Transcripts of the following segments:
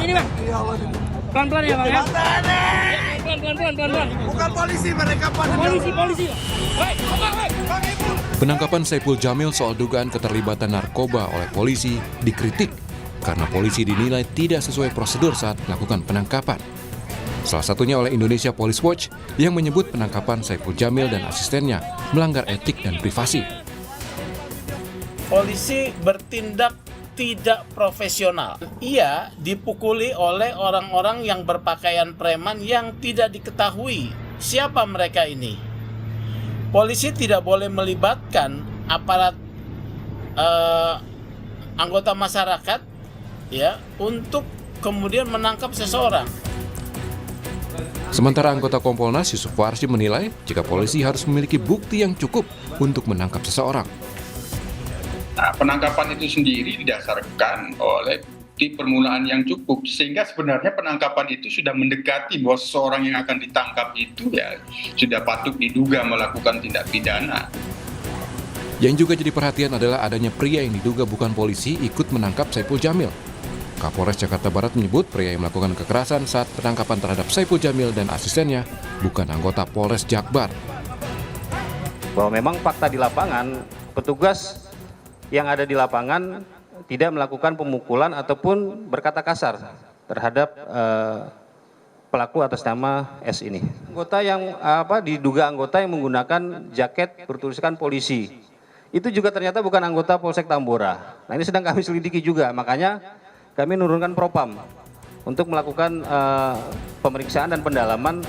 Ini bang, pelan-pelan ya bang ya. Pelan-pelan. Bukan polisi, mereka pada Polisi. Baik. Penangkapan Saipul Jamil soal dugaan keterlibatan narkoba oleh polisi dikritik karena polisi dinilai tidak sesuai prosedur saat melakukan penangkapan. Salah satunya oleh Indonesia Police Watch yang menyebut penangkapan Saipul Jamil dan asistennya melanggar etik dan privasi. Polisi bertindak tidak profesional. Ia dipukuli oleh orang-orang yang berpakaian preman yang tidak diketahui siapa mereka ini. Polisi tidak boleh melibatkan aparat anggota masyarakat ya untuk kemudian menangkap seseorang. Sementara anggota Kompolnas Yusuf Warsi menilai jika polisi harus memiliki bukti yang cukup untuk menangkap seseorang. Nah, penangkapan itu sendiri didasarkan oleh bukti permulaan yang cukup, sehingga sebenarnya penangkapan itu sudah mendekati bahwa seseorang yang akan ditangkap itu ya sudah patut diduga melakukan tindak pidana. Yang juga jadi perhatian adalah adanya pria yang diduga bukan polisi ikut menangkap Saipul Jamil. Kapolres Jakarta Barat menyebut pria yang melakukan kekerasan saat penangkapan terhadap Saipul Jamil dan asistennya bukan anggota Polres Jakbar. Bahwa memang fakta di lapangan, petugas yang ada di lapangan tidak melakukan pemukulan ataupun berkata kasar terhadap pelaku atas nama S ini. Anggota yang diduga anggota yang menggunakan jaket bertuliskan polisi. Itu juga ternyata bukan anggota Polsek Tambora. Nah, ini sedang kami selidiki juga, makanya kami menurunkan Propam untuk melakukan pemeriksaan dan pendalaman.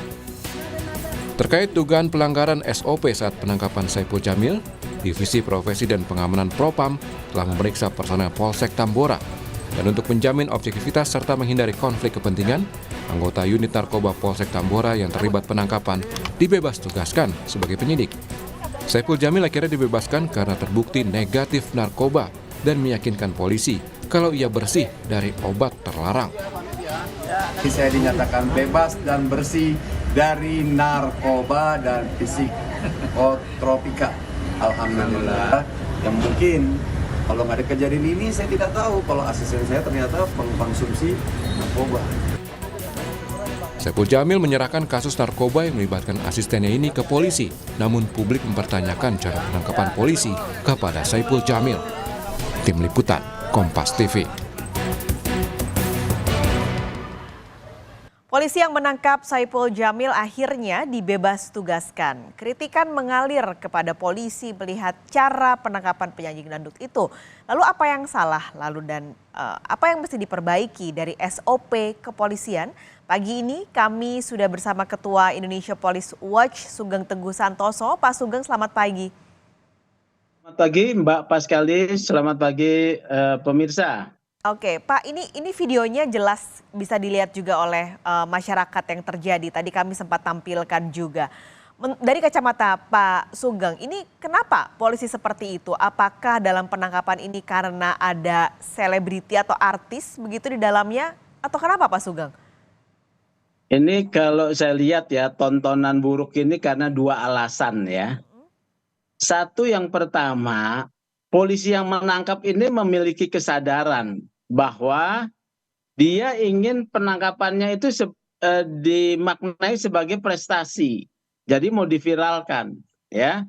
Terkait dugaan pelanggaran SOP saat penangkapan Saipul Jamil, Divisi Profesi dan Pengamanan Propam telah memeriksa personel Polsek Tambora. Dan untuk menjamin objektivitas serta menghindari konflik kepentingan, anggota unit narkoba Polsek Tambora yang terlibat penangkapan dibebas tugaskan sebagai penyidik. Saipul Jamil akhirnya dibebaskan karena terbukti negatif narkoba dan meyakinkan polisi kalau ia bersih dari obat terlarang. Saya dinyatakan bebas dan bersih dari narkoba dan psikotropika. Alhamdulillah. Yang mungkin kalau nggak ada kejadian ini saya tidak tahu kalau asisten saya ternyata mengkonsumsi narkoba. Saipul Jamil menyerahkan kasus narkoba yang melibatkan asistennya ini ke polisi, namun publik mempertanyakan cara penangkapan polisi kepada Saipul Jamil. Tim Liputan, Kompas TV. Polisi yang menangkap Saipul Jamil akhirnya dibebas tugaskan. Kritikan mengalir kepada polisi melihat cara penangkapan penyanyi dangdut itu. Lalu apa yang salah? Apa yang mesti diperbaiki dari SOP kepolisian? Pagi ini kami sudah bersama Ketua Indonesia Police Watch Sugeng Teguh Santoso. Pak Sugeng, selamat pagi. Selamat pagi Mbak Paskalis, selamat pagi pemirsa. Oke, Pak, ini videonya jelas bisa dilihat juga oleh masyarakat yang terjadi. Tadi kami sempat tampilkan juga. Dari kacamata Pak Sugeng, ini kenapa polisi seperti itu? Apakah dalam penangkapan ini karena ada selebriti atau artis begitu di dalamnya? Atau kenapa Pak Sugeng? Ini kalau saya lihat ya, tontonan buruk ini karena dua alasan ya. Satu, yang pertama, polisi yang menangkap ini memiliki kesadaran bahwa dia ingin penangkapannya itu dimaknai sebagai prestasi. Jadi mau diviralkan ya.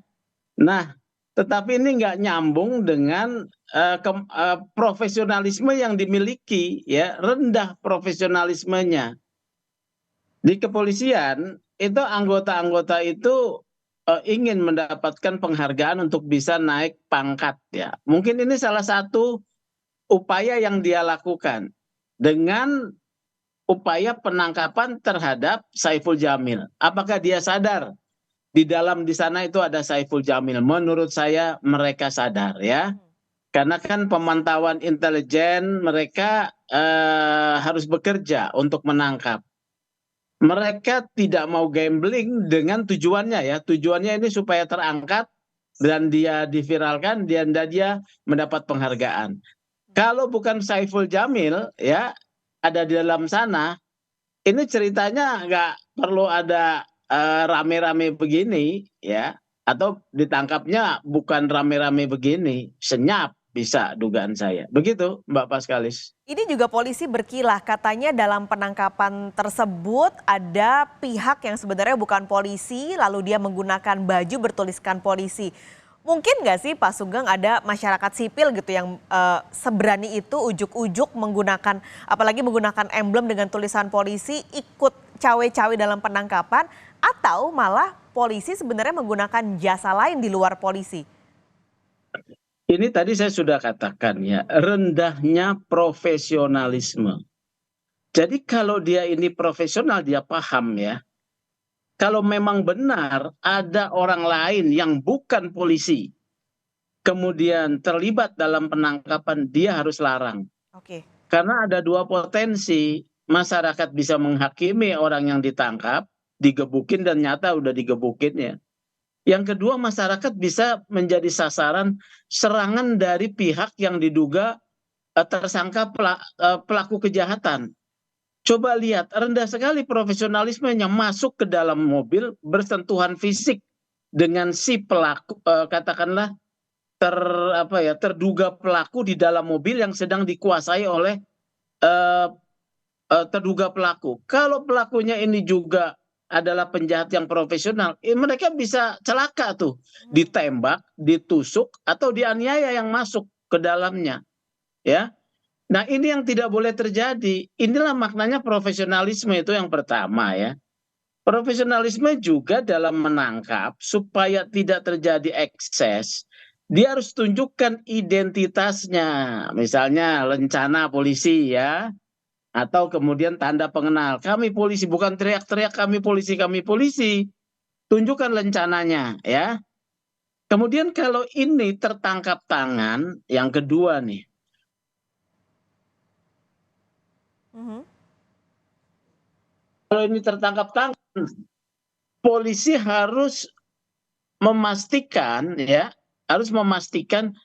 Nah, tetapi ini nggak nyambung dengan profesionalisme yang dimiliki ya, rendah profesionalismenya. Di kepolisian itu anggota-anggota itu ingin mendapatkan penghargaan untuk bisa naik pangkat ya. Mungkin ini salah satu upaya yang dia lakukan dengan upaya penangkapan terhadap Saipul Jamil. Apakah dia sadar di sana itu ada Saipul Jamil? Menurut saya mereka sadar ya. Karena kan pemantauan intelijen mereka harus bekerja untuk menangkap. Mereka tidak mau gambling dengan tujuannya ya. Tujuannya ini supaya terangkat dan dia diviralkan dan dia mendapat penghargaan. Kalau bukan Saipul Jamil ya ada di dalam sana, ini ceritanya nggak perlu ada rame-rame begini ya, atau ditangkapnya bukan rame-rame begini, senyap bisa dugaan saya. Begitu Mbak Paskalis. Ini juga polisi berkilah, katanya dalam penangkapan tersebut ada pihak yang sebenarnya bukan polisi, lalu dia menggunakan baju bertuliskan polisi. Mungkin nggak sih Pak Sugeng ada masyarakat sipil gitu yang seberani itu ujuk-ujuk menggunakan, apalagi menggunakan emblem dengan tulisan polisi, ikut cawe-cawe dalam penangkapan, atau malah polisi sebenarnya menggunakan jasa lain di luar polisi? Ini tadi saya sudah katakan ya, rendahnya profesionalisme. Jadi kalau dia ini profesional, dia paham ya. Kalau memang benar ada orang lain yang bukan polisi, kemudian terlibat dalam penangkapan, dia harus larang. Oke. Karena ada dua potensi, masyarakat bisa menghakimi orang yang ditangkap, digebukin dan nyata udah digebukin ya. Yang kedua, masyarakat bisa menjadi sasaran serangan dari pihak yang diduga tersangka pelaku kejahatan. Coba lihat, rendah sekali profesionalismenya, masuk ke dalam mobil bersentuhan fisik dengan si pelaku, katakanlah terduga pelaku di dalam mobil yang sedang dikuasai oleh terduga pelaku. Kalau pelakunya ini juga adalah penjahat yang profesional, mereka bisa celaka tuh, ditembak, ditusuk, atau dianiaya yang masuk ke dalamnya, ya. Nah ini yang tidak boleh terjadi. Inilah maknanya profesionalisme itu yang pertama ya. Profesionalisme juga dalam menangkap supaya tidak terjadi ekses, dia harus tunjukkan identitasnya, misalnya lencana polisi ya, atau kemudian tanda pengenal. Kami polisi, bukan teriak-teriak kami polisi, kami polisi. Tunjukkan lencananya ya. Kemudian kalau ini tertangkap tangan, yang kedua nih. Kalau ini tertangkap tangan, polisi harus memastikan ya, harus memastikan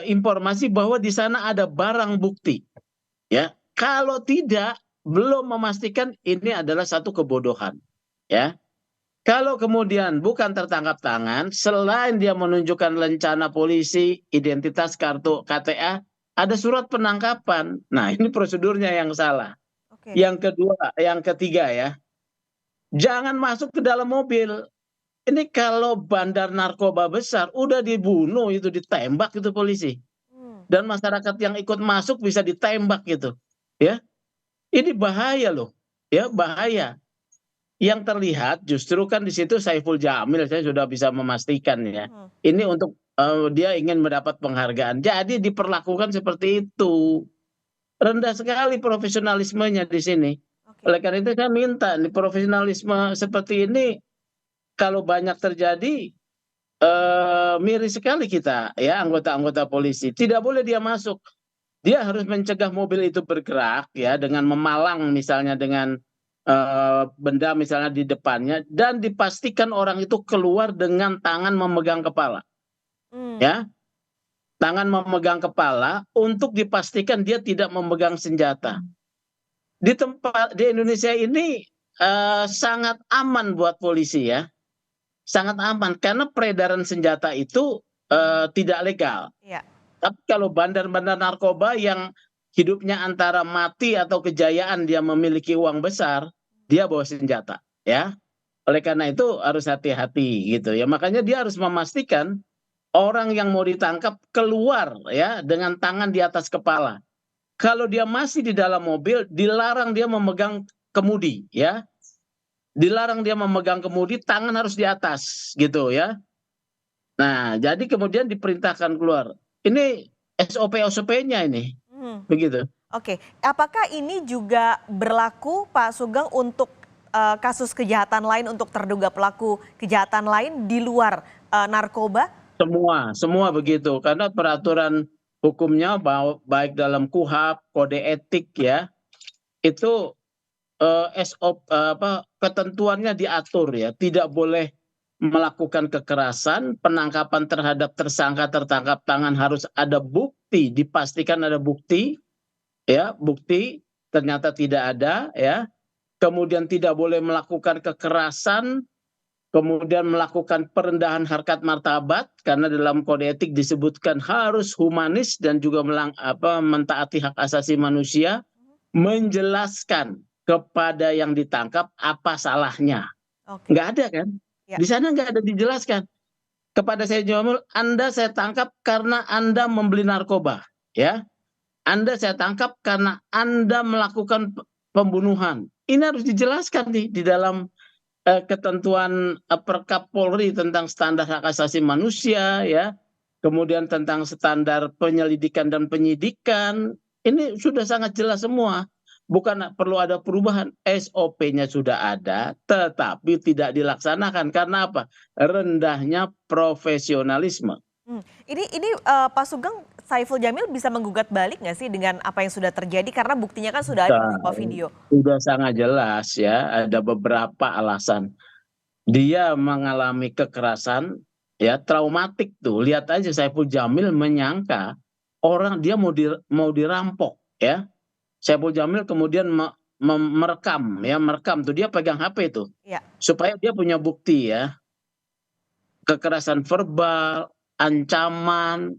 informasi bahwa di sana ada barang bukti ya. Kalau tidak, belum memastikan, ini adalah satu kebodohan ya. Kalau kemudian bukan tertangkap tangan, selain dia menunjukkan lencana polisi, identitas, kartu KTA, ada surat penangkapan. Nah ini prosedurnya yang salah. Oke. Yang kedua, yang ketiga ya, jangan masuk ke dalam mobil. Ini kalau bandar narkoba besar, udah dibunuh itu, ditembak itu polisi. Dan masyarakat yang ikut masuk bisa ditembak gitu. Ya, ini bahaya loh, ya bahaya. Yang terlihat justru kan di situ Saiful Jamil, saya sudah bisa memastikan ya. Ini untuk dia ingin mendapat penghargaan, jadi diperlakukan seperti itu. Rendah sekali profesionalismenya di sini. Oleh karena itu saya minta nih, profesionalisme seperti ini kalau banyak terjadi, miris sekali kita ya, anggota-anggota polisi. Tidak boleh dia masuk. Dia harus mencegah mobil itu bergerak ya, dengan memalang misalnya dengan benda misalnya di depannya, dan dipastikan orang itu keluar dengan tangan memegang kepala. Ya. Tangan memegang kepala untuk dipastikan dia tidak memegang senjata. Di Indonesia ini sangat aman buat polisi ya. Sangat aman karena peredaran senjata itu tidak legal. Ya. Tapi kalau bandar-bandar narkoba yang hidupnya antara mati atau kejayaan, dia memiliki uang besar, dia bawa senjata ya. Oleh karena itu harus hati-hati gitu ya. Makanya dia harus memastikan orang yang mau ditangkap keluar ya dengan tangan di atas kepala. Kalau dia masih di dalam mobil, dilarang dia memegang kemudi ya. Dilarang dia memegang kemudi, tangan harus di atas gitu ya. Nah, jadi kemudian diperintahkan keluar. Ini SOP-nya ini. Begitu. Oke, apakah ini juga berlaku Pak Sugeng untuk kasus kejahatan lain, untuk terduga pelaku kejahatan lain di luar narkoba? Semua begitu, karena peraturan hukumnya baik dalam KUHP, kode etik ya, itu ketentuannya diatur ya, tidak boleh melakukan kekerasan, penangkapan terhadap tersangka tertangkap tangan harus ada bukti, dipastikan ada bukti ya, bukti ternyata tidak ada ya. Kemudian tidak boleh melakukan kekerasan, kemudian melakukan perendahan harkat martabat karena dalam kode etik disebutkan harus humanis dan juga mentaati hak asasi manusia, menjelaskan kepada yang ditangkap apa salahnya. Oke. Nggak ada kan? Ya. Di sana nggak ada dijelaskan. Kepada saya Jamil, Anda saya tangkap karena Anda membeli narkoba, ya. Anda saya tangkap karena Anda melakukan pembunuhan. Ini harus dijelaskan di dalam ketentuan Perkap Polri tentang standar hak asasi manusia, ya. Kemudian tentang standar penyelidikan dan penyidikan. Ini sudah sangat jelas semua. Bukan perlu ada perubahan, SOP-nya sudah ada, tetapi tidak dilaksanakan. Karena apa? Rendahnya profesionalisme. Ini Pak Sugeng, Saiful Jamil bisa menggugat balik nggak sih dengan apa yang sudah terjadi? Karena buktinya kan sudah ada beberapa video. Sudah sangat jelas ya, ada beberapa alasan. Dia mengalami kekerasan, ya traumatik tuh. Lihat aja Saiful Jamil menyangka orang dia mau dirampok, ya. Saiful Jamil kemudian merekam tuh, dia pegang HP itu, Ya. supaya dia punya bukti ya, kekerasan verbal, ancaman,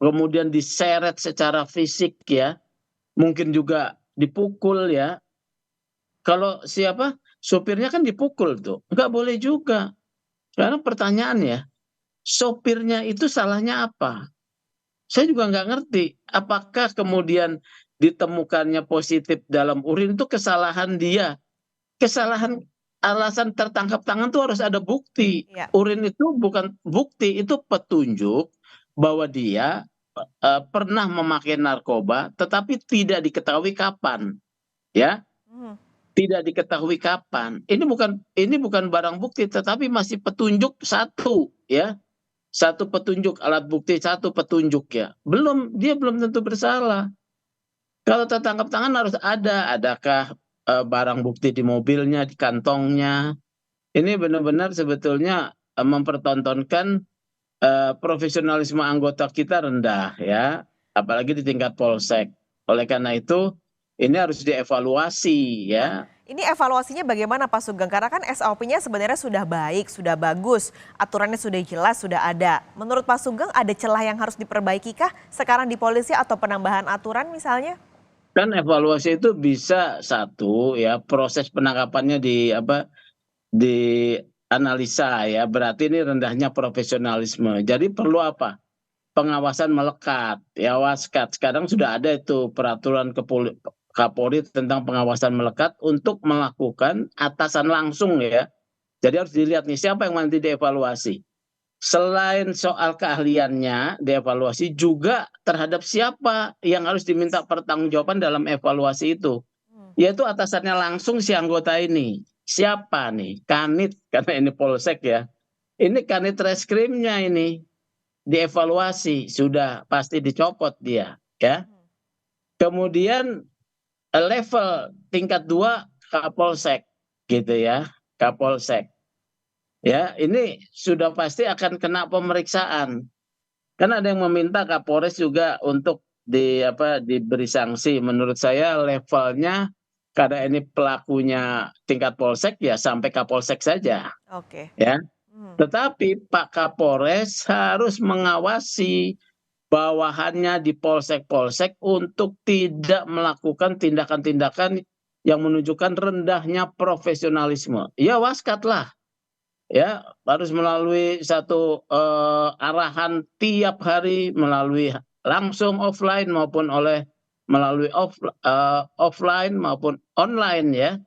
kemudian diseret secara fisik ya, mungkin juga dipukul ya. Kalau sopirnya kan dipukul tuh, nggak boleh juga. Sekarang pertanyaannya, sopirnya itu salahnya apa? Saya juga nggak ngerti, apakah kemudian ditemukannya positif dalam urin itu kesalahan dia. Kesalahan alasan tertangkap tangan itu harus ada bukti. Ya. Urin itu bukan bukti, itu petunjuk bahwa dia pernah memakai narkoba tetapi tidak diketahui kapan. Ya. Tidak diketahui kapan. Ini bukan barang bukti tetapi masih petunjuk satu, ya. Satu petunjuk, alat bukti satu petunjuk ya. Dia belum tentu bersalah. Kalau tertangkap tangan harus adakah barang bukti di mobilnya, di kantongnya. Ini benar-benar sebetulnya mempertontonkan profesionalisme anggota kita rendah ya, apalagi di tingkat polsek. Oleh karena itu ini harus dievaluasi ya. Ini evaluasinya bagaimana Pak Sugeng? Karena kan SOP-nya sebenarnya sudah baik, sudah bagus, aturannya sudah jelas, sudah ada. Menurut Pak Sugeng ada celah yang harus diperbaiki kah sekarang di polisi atau penambahan aturan misalnya? Kan evaluasi itu bisa satu ya, proses penangkapannya dianalisa ya, berarti ini rendahnya profesionalisme. Jadi perlu apa? Pengawasan melekat ya, waskat. Sekarang sudah ada itu peraturan Kapolri tentang pengawasan melekat untuk melakukan atasan langsung ya. Jadi harus dilihat nih siapa yang nanti dievaluasi. Selain soal keahliannya dievaluasi, juga terhadap siapa yang harus diminta pertanggungjawaban dalam evaluasi itu. Yaitu atasannya langsung si anggota ini. Siapa nih? Kanit, karena ini polsek ya. Ini kanit reskrimnya ini. Dievaluasi, sudah pasti dicopot dia. Ya. Kemudian level tingkat 2 Kapolsek gitu ya. Kapolsek. Ya, ini sudah pasti akan kena pemeriksaan. Kan ada yang meminta Kapolres juga untuk diberi sanksi. Menurut saya levelnya karena ini pelakunya tingkat polsek ya sampai Kapolsek saja. Oke. Ya. Tetapi Pak Kapolres harus mengawasi bawahannya di polsek-polsek untuk tidak melakukan tindakan-tindakan yang menunjukkan rendahnya profesionalisme. Ya waskat lah. Ya, harus melalui satu arahan tiap hari, melalui langsung offline maupun melalui offline maupun online ya.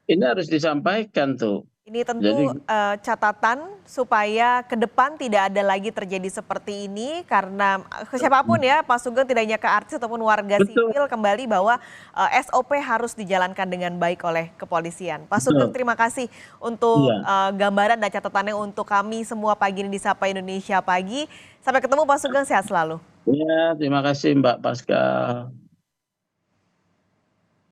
Ini harus disampaikan tuh. Ini tentu catatan supaya ke depan tidak ada lagi terjadi seperti ini karena siapapun ya Pak Sugeng, tidak hanya ke artis ataupun warga sipil, kembali bahwa SOP harus dijalankan dengan baik oleh kepolisian. Pak Sugeng, terima kasih untuk gambaran dan catatannya untuk kami semua pagi ini di Sapa Indonesia Pagi. Sampai ketemu Pak Sugeng, sehat selalu. Ya, terima kasih Mbak Pascal.